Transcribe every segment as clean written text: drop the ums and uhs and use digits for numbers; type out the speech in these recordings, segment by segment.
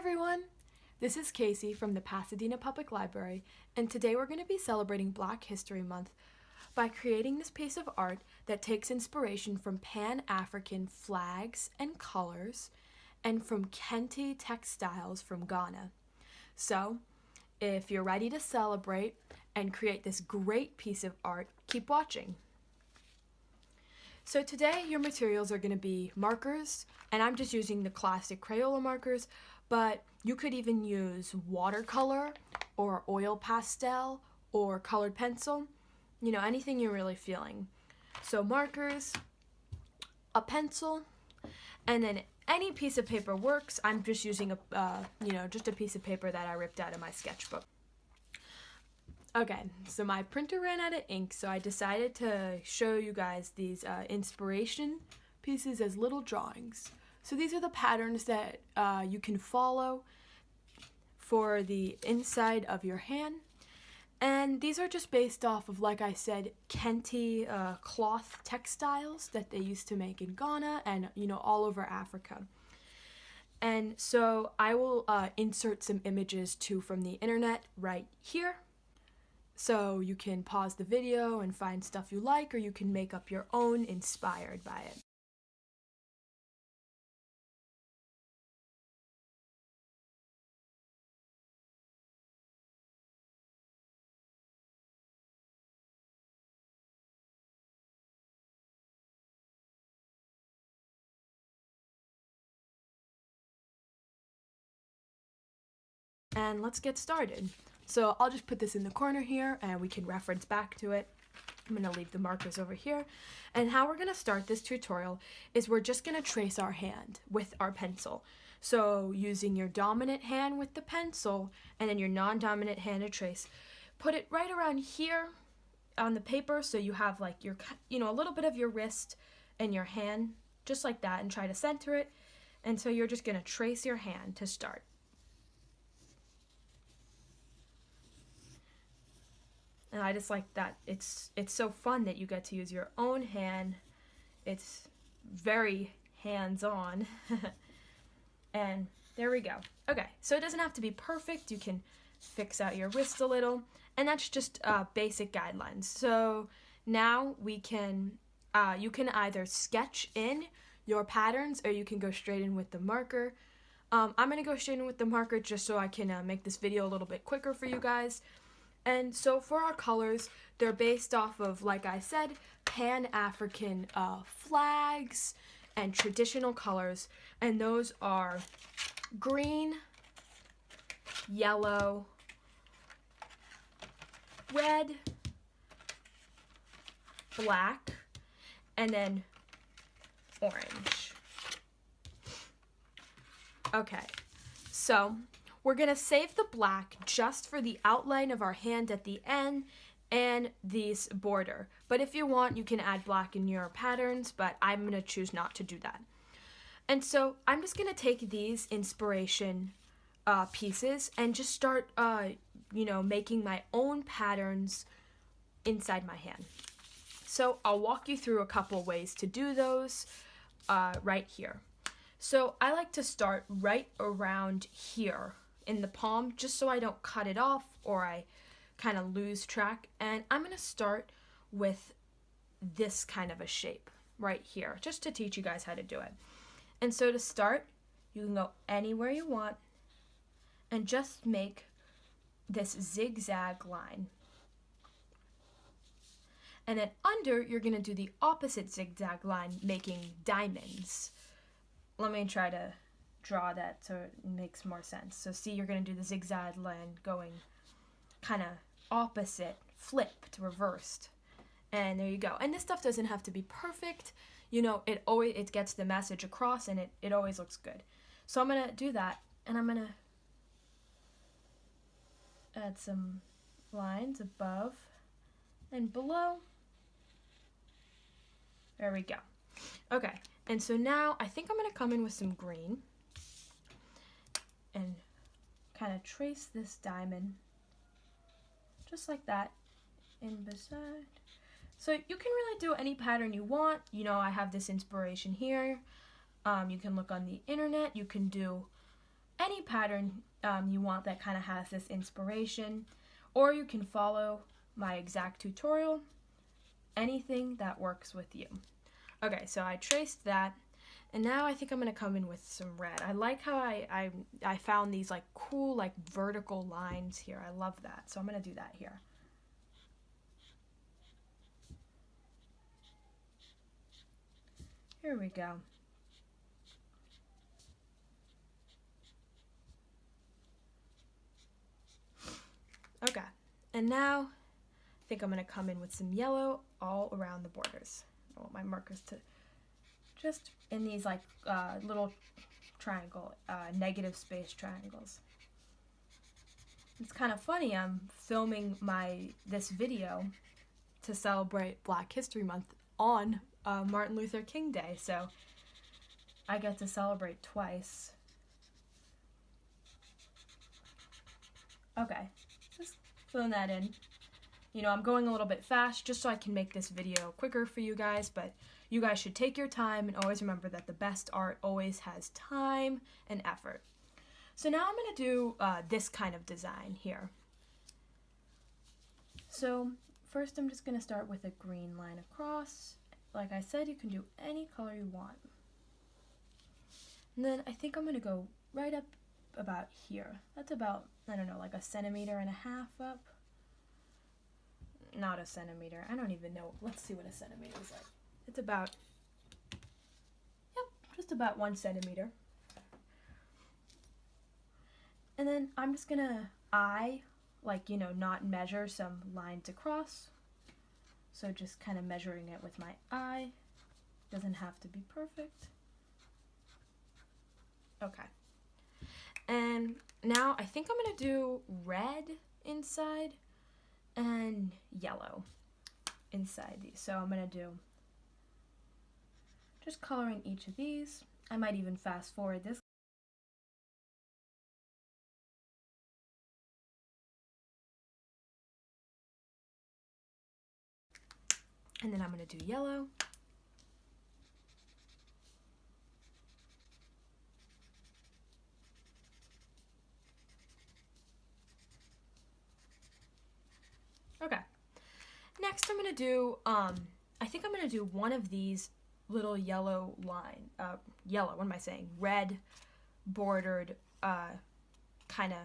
everyone! This is Kasey from the Pasadena Public Library, and today we're going to be celebrating Black History Month by creating this piece of art that takes inspiration from Pan-African flags and colors and from Kente textiles from Ghana. So, if you're ready to celebrate and create this great piece of art, keep watching. So today your materials are going to be markers, and I'm just using the classic Crayola markers, but you could even use watercolor or oil pastel or colored pencil, anything you're really feeling. So markers, a pencil, and then any piece of paper works. I'm just using just a piece of paper that I ripped out of my sketchbook. Okay, so my printer ran out of ink, so I decided to show you guys these inspiration pieces as little drawings. So these are the patterns that you can follow for the inside of your hand. And these are just based off of, like I said, Kente cloth textiles that they used to make in Ghana and, all over Africa. And so I will insert some images too from the internet right here. So you can pause the video and find stuff you like, or you can make up your own inspired by it. And let's get started. So I'll just put this in the corner here and we can reference back to it. I'm going to leave the markers over here. And how we're going to start this tutorial is we're just going to trace our hand with our pencil. So using your dominant hand with the pencil and then your non-dominant hand to trace. Put it right around here on the paper so you have like your, a little bit of your wrist and your hand just like that, and try to center it. And so you're just going to trace your hand to start. And I just like that it's so fun that you get to use your own hand. It's very hands-on. And there we go. Okay, so it doesn't have to be perfect. You can fix out your wrist a little. And that's just basic guidelines. So now we can, you can either sketch in your patterns or you can go straight in with the marker. I'm going to go straight in with the marker just so I can make this video a little bit quicker for you guys. And so for our colors, they're based off of, like I said, Pan-African flags and traditional colors. And those are green, yellow, red, black, and then orange. Okay, so we're going to save the black just for the outline of our hand at the end and this border. But if you want, you can add black in your patterns, but I'm going to choose not to do that. And so I'm just going to take these inspiration pieces and just start, making my own patterns inside my hand. So I'll walk you through a couple ways to do those right here. So I like to start right around here in the palm, just so I don't cut it off or I kind of lose track. And I'm going to start with this kind of a shape right here, just to teach you guys how to do it. And so to start, you can go anywhere you want and just make this zigzag line. And then under, you're going to do the opposite zigzag line, making diamonds. Let me try to draw that so it makes more sense. So see, you're going to do the zigzag line going kind of opposite, flipped, reversed. And there you go. And this stuff doesn't have to be perfect. It gets the message across, and it always looks good. So I'm going to do that, and I'm going to add some lines above and below. There we go. Okay, and so now I think I'm going to come in with some green and kind of trace this diamond just like that in beside. So you can really do any pattern you want. I have this inspiration here. You can look on the internet. You can do any pattern you want that kind of has this inspiration, or you can follow my exact tutorial, anything that works with you. Okay, so I traced that, and now I think I'm gonna come in with some red. I like how I found these like cool like vertical lines here. I love that, so I'm gonna do that here. Here we go. Okay, and now I think I'm gonna come in with some yellow all around the borders. I want my markers to just in these like little triangle, negative space triangles. It's kind of funny, I'm filming this video to celebrate Black History Month on Martin Luther King Day, so I get to celebrate twice. Okay, just filling that in. You know, I'm going a little bit fast just so I can make this video quicker for you guys, but you guys should take your time and always remember that the best art always has time and effort. So now I'm going to do this kind of design here. So first I'm just going to start with a green line across. Like I said, you can do any color you want. And then I think I'm going to go right up about here. That's about, I don't know, like 1.5 centimeters up. Not a centimeter. I don't even know. Let's see what 1 centimeter is like. It's about, yep, just about 1 centimeter. And then I'm just gonna like, you know, not measure some lines across. So just kind of measuring it with my eye. Doesn't have to be perfect. Okay. And now I think I'm gonna do red inside and yellow inside these. So I'm gonna do just coloring each of these. I might even fast forward this. And then I'm gonna do yellow. Okay. Next I'm gonna do, I think I'm gonna do one of these little yellow what am I saying? Red bordered, kind of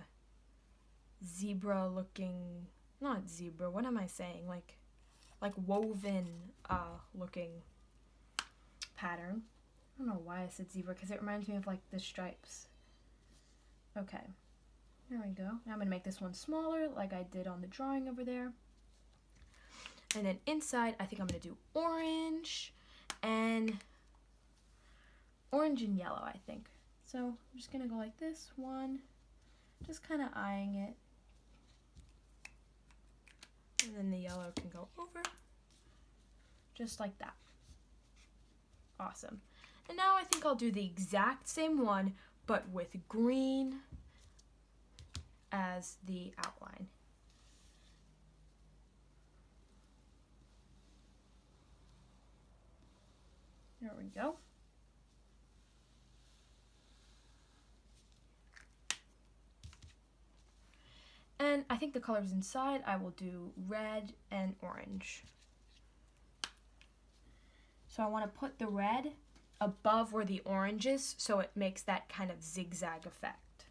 zebra looking, not zebra, what am I saying? Like woven, looking pattern. I don't know why I said zebra, because it reminds me of like the stripes. Okay, there we go. Now I'm gonna make this one smaller like I did on the drawing over there. And then inside, I think I'm gonna do orange and yellow, I think. So I'm just gonna go like this one, just kind of eyeing it. And then the yellow can go over, just like that. Awesome. And now I think I'll do the exact same one, but with green as the outline. There we go. And I think the colors inside, I will do red and orange. So I want to put the red above where the orange is, so it makes that kind of zigzag effect.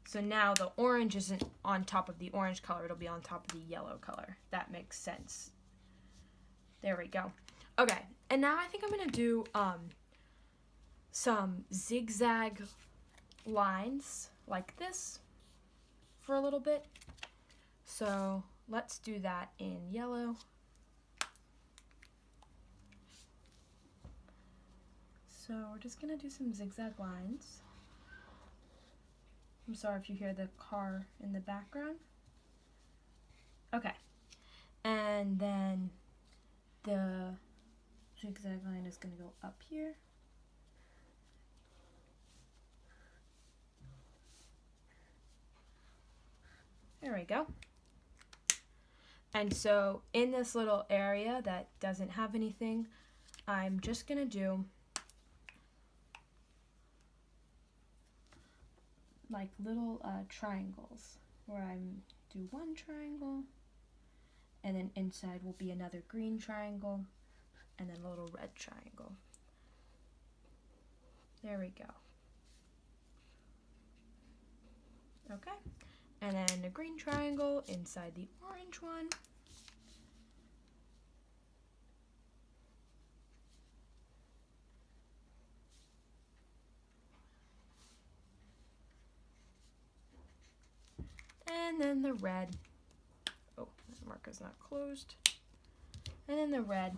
So now the orange isn't on top of the orange color, it'll be on top of the yellow color. That makes sense. There we go. Okay, and now I think I'm gonna do some zigzag lines like this for a little bit. So let's do that in yellow. So we're just gonna do some zigzag lines. I'm sorry if you hear the car in the background. Okay, and then the zigzag line is gonna go up here. There we go. And so in this little area that doesn't have anything, I'm just gonna do like little triangles where I do one triangle, and then inside will be another green triangle, and then a little red triangle. There we go. Okay, and then a green triangle inside the orange one. And then the red. Oh, that marker's not closed. And then the red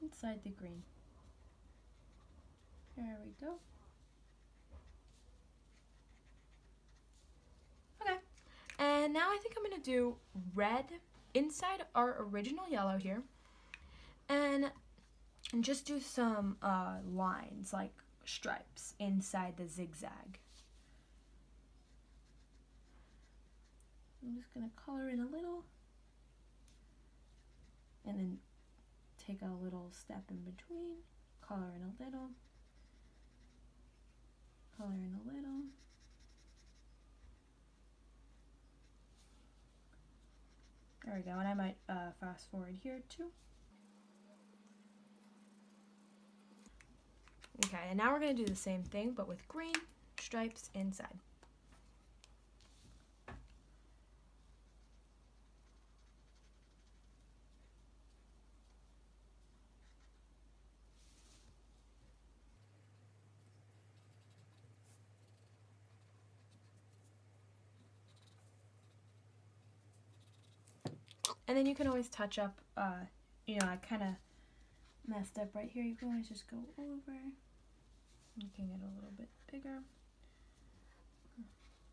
inside the green. There we go. Okay, and now I think I'm gonna do red inside our original yellow here, and just do some lines, like stripes, inside the zigzag. I'm just gonna color in a little, and then take a little step in between, color in a little, color in a little. There we go, and I might fast forward here too. Okay, and now we're going to do the same thing, but with green stripes inside. And then you can always touch up, you know, I kind of messed up right here. You can always just go over, making it a little bit bigger.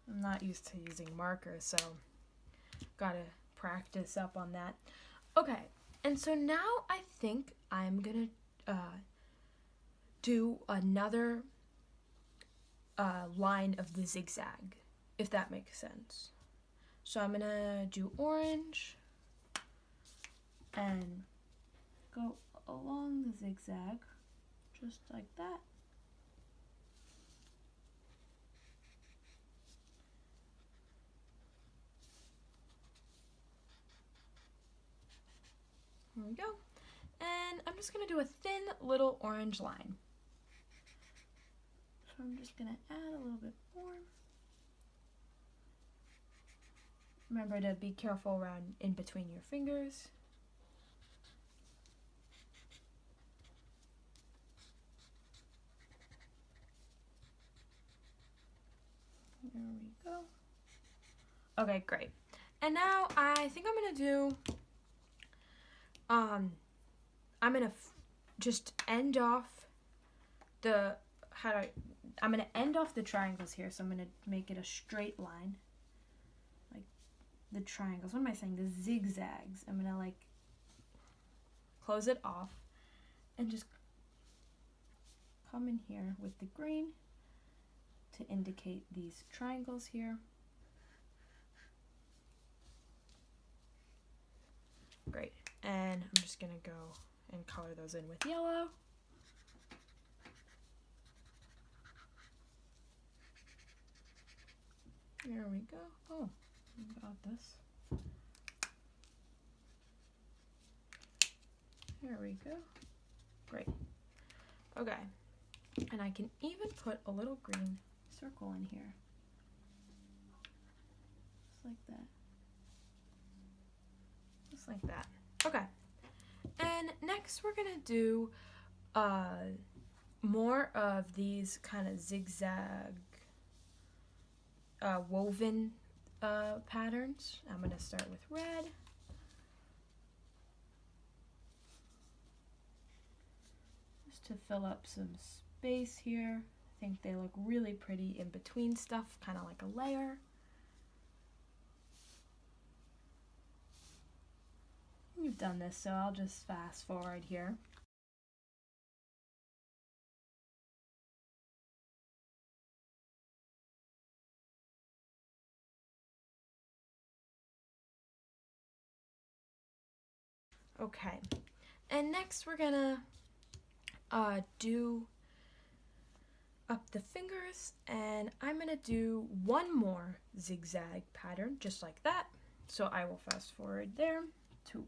I'm not used to using markers, so gotta practice up on that. Okay, and so now I think I'm gonna do another line of the zigzag, if that makes sense. So I'm gonna do orange and go along the zigzag, just like that. There we go. And I'm just gonna do a thin little orange line. So I'm just gonna add a little bit more. Remember to be careful around in between your fingers. There we go. Okay, great. And now I think I'm gonna do, I'm gonna just end off the, I'm gonna end off the triangles here. So I'm gonna make it a straight line, like the triangles. What am I saying? The zigzags. I'm gonna like close it off and just come in here with the green to indicate these triangles here. Great, and I'm just gonna go and color those in with yellow. There we go. Oh, I got this. There we go. Great. Okay, and I can even put a little green circle in here, just like that. Just like that. Okay. And next we're gonna do more of these kind of zigzag woven patterns. I'm gonna start with red. Just to fill up some space here. I think they look really pretty in between stuff, kind of like a layer. You've done this, so I'll just fast forward here. Okay, and next we're gonna do up the fingers, and I'm gonna do one more zigzag pattern just like that. So I will fast forward there to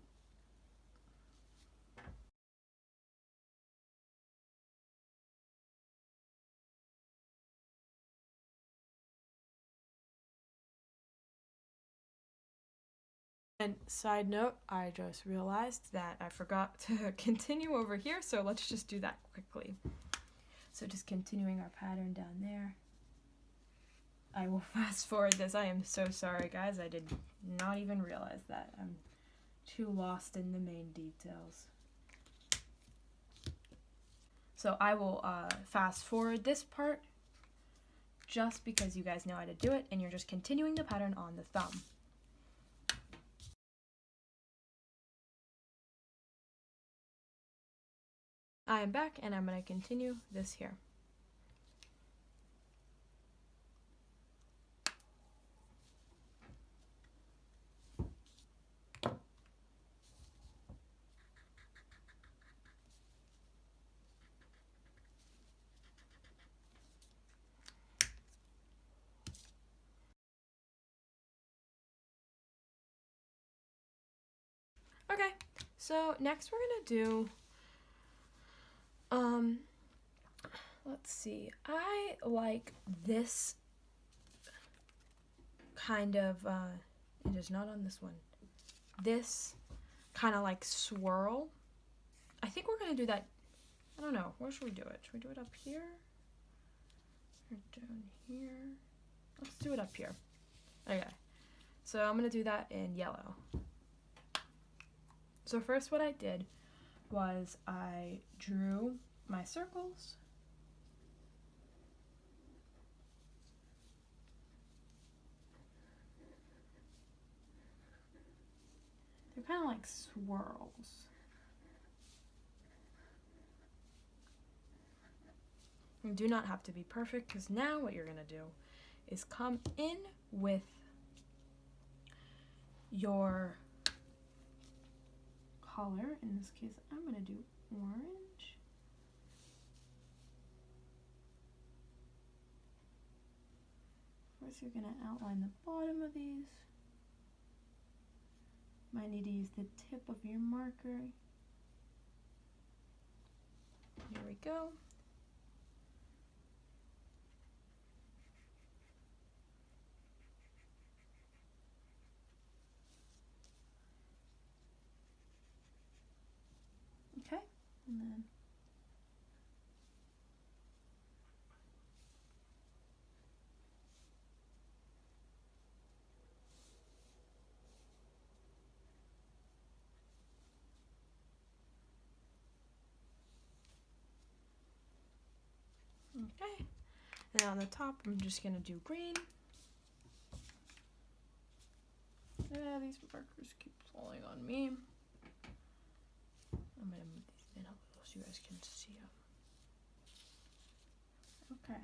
And side note, I just realized that I forgot to continue over here, so let's just do that quickly. So just continuing our pattern down there. I will fast forward this. I am so sorry, guys. I did not even realize that. I'm too lost in the main details. So I will fast forward this part just because you guys know how to do it, and you're just continuing the pattern on the thumb. I am back, and I'm going to continue this here. Okay, so next we're going to do, let's see, I like this kind of, it is not on this one, this kind of like swirl. I think we're going to do that, I don't know, where should we do it? Should we do it up here? Or down here? Let's do it up here. Okay, so I'm going to do that in yellow. So first what I did was I drew my circles. They're kind of like swirls. You do not have to be perfect, because now what you're going to do is come in with your color. In this case, I'm going to do orange. First, you're going to outline the bottom of these. Might need to use the tip of your marker. Here we go. Okay, and then okay, and on the top I'm just gonna do green. Yeah, these markers keep falling on me. I'm gonna move these in a little so you guys can see them. Okay.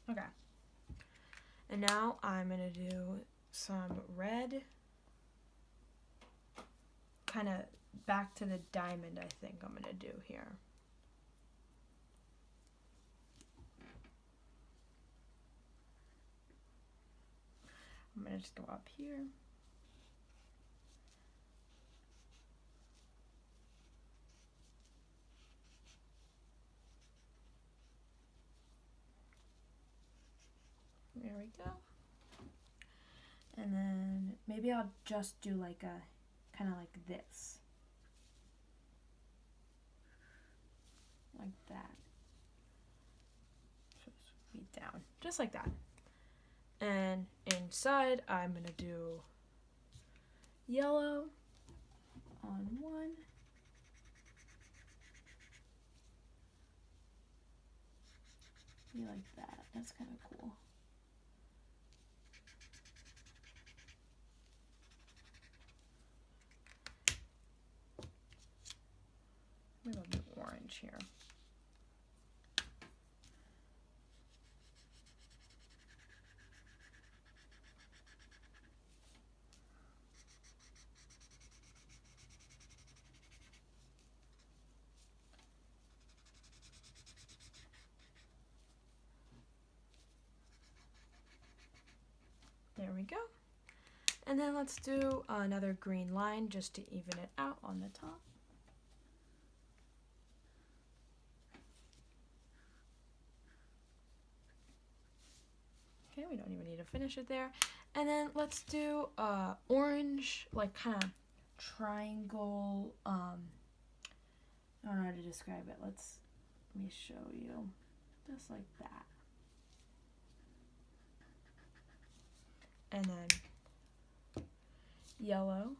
Okay. And now I'm gonna do some red, kind of back to the diamond, I think I'm gonna do here. I'm gonna just go up here. There we go. And then maybe I'll just do like a, kind of like this. Like that. Feet down, just like that. And inside I'm gonna do yellow on one. Be like that, that's kind of cool. much here. There we go. And then let's do another green line just to even it out on the top. Okay, we don't even need to finish it there. And then let's do orange, like kind of triangle, I don't know how to describe it. Let me show you. Just like that. And then yellow,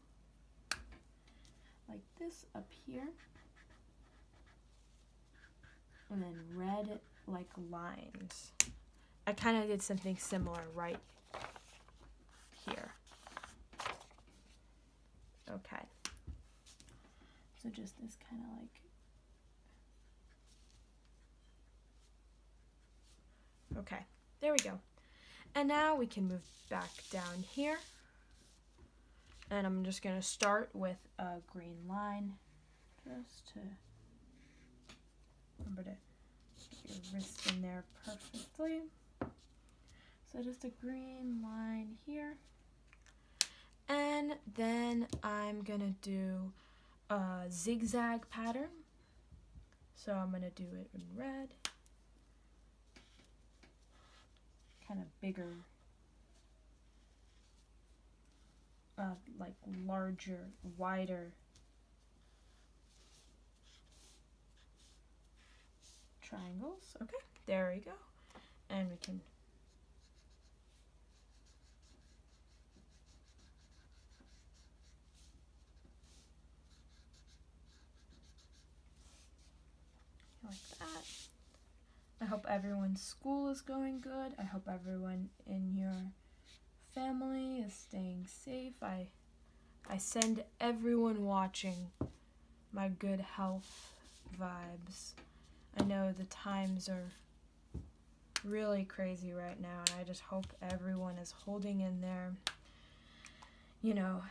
like this up here. And then red, like lines. I kind of did something similar right here. Okay. So just this kind of like. Okay, there we go. And now we can move back down here. And I'm just going to start with a green line just to remember to get your wrist in there perfectly. So just a green line here. And then I'm going to do a zigzag pattern. So I'm going to do it in red. Kind of bigger, like larger, wider triangles. Okay, there we go. And we can like that. I hope everyone's school is going good. I hope everyone in your family is staying safe. I send everyone watching my good health vibes. I know the times are really crazy right now, and I just hope everyone is holding in there. You know,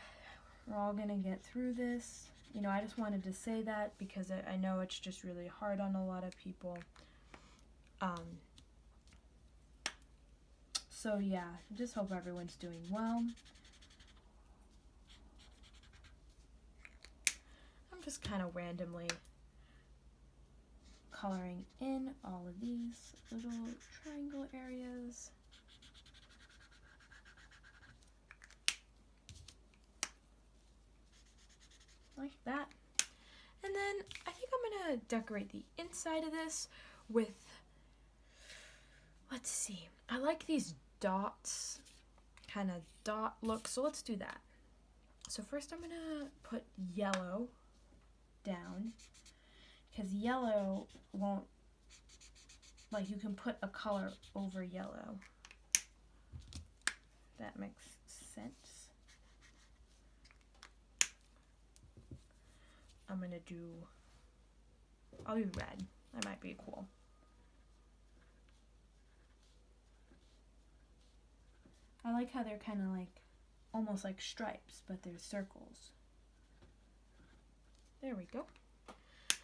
we're all gonna get through this. You know, I just wanted to say that because I know it's just really hard on a lot of people. So yeah, I just hope everyone's doing well. I'm just kind of randomly coloring in all of these little triangle areas. Like that. And then I think I'm gonna decorate the inside of this with, let's see, I like these dots, kind of dot look, so let's do that. So first I'm gonna put yellow down, because yellow won't, like you can put a color over yellow. That makes sense. I'm gonna do, I'll do red. That might be cool. I like how they're kind of like, almost like stripes, but they're circles. There we go.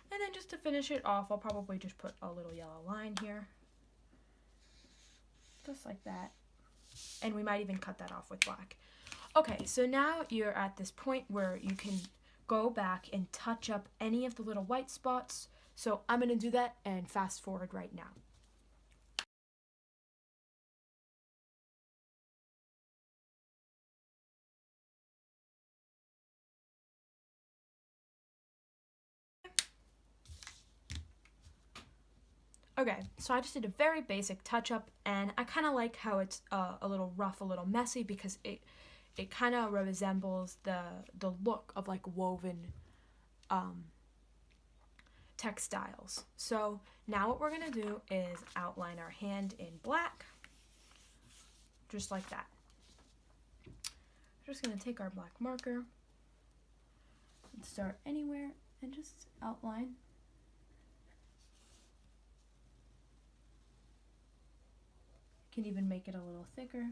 And then just to finish it off, I'll probably just put a little yellow line here. Just like that. And we might even cut that off with black. Okay, so now you're at this point where you can go back and touch up any of the little white spots. So I'm going to do that and fast forward right now. Okay, so I just did a very basic touch-up, and I kind of like how it's a little rough, a little messy, because it kind of resembles the look of like woven textiles. So now what we're gonna do is outline our hand in black, just like that. We're just gonna take our black marker and start anywhere and just outline. can even make it a little thicker.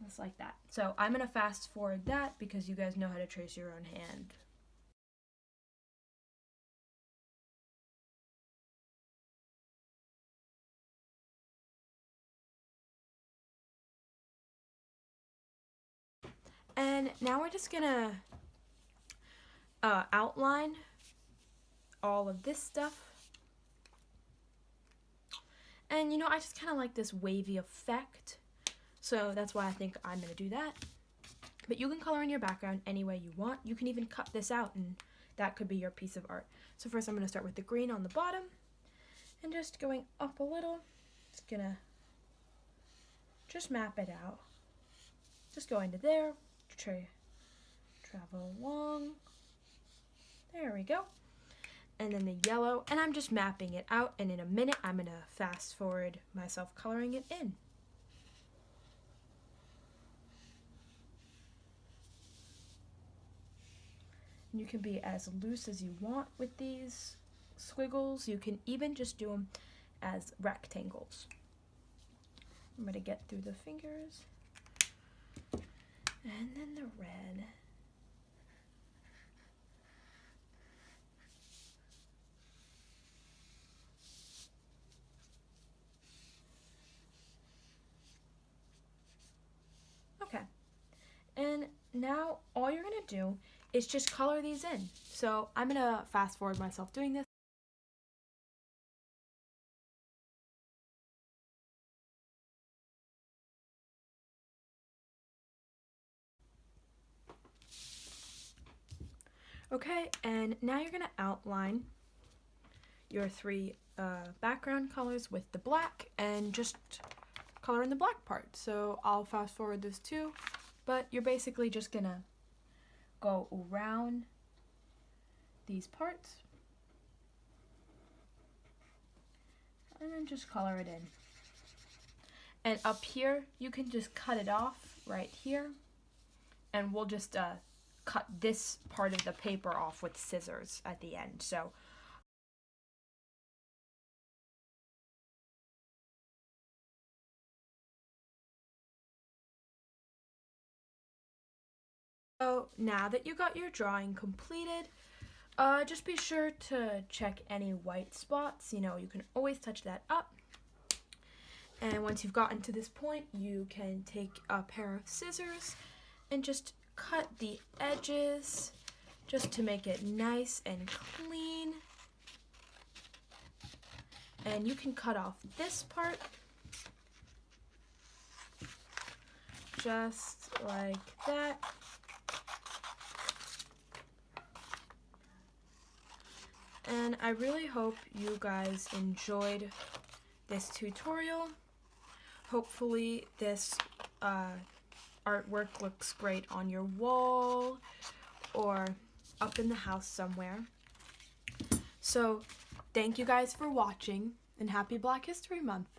Just like that. So I'm going to fast forward that because you guys know how to trace your own hand. And now we're just going to outline all of this stuff. And you know, I just kind of like this wavy effect. So that's why I think I'm going to do that. But you can color in your background any way you want. You can even cut this out and that could be your piece of art. So first I'm going to start with the green on the bottom. And just going up a little. Just going to just map it out. Just go into there. Travel along. There we go. And then the yellow. And I'm just mapping it out. And in a minute I'm going to fast forward myself coloring it in. You can be as loose as you want with these squiggles. You can even just do them as rectangles. I'm going to get through the fingers. And then the red. Okay. And now all you're going to do is just color these in. So I'm going to fast forward myself doing this. Okay, and now you're going to outline your three background colors with the black and just color in the black part. So I'll fast forward this too, but you're basically just going to go around these parts and then just color it in. And up here, you can just cut it off right here, and we'll just cut this part of the paper off with scissors at the end. So now that you got your drawing completed, just be sure to check any white spots. You know, you can always touch that up. And once you've gotten to this point, you can take a pair of scissors and just cut the edges just to make it nice and clean. And you can cut off this part just like that. And I really hope you guys enjoyed this tutorial. Hopefully this artwork looks great on your wall or up in the house somewhere. So thank you guys for watching, and happy Black History Month.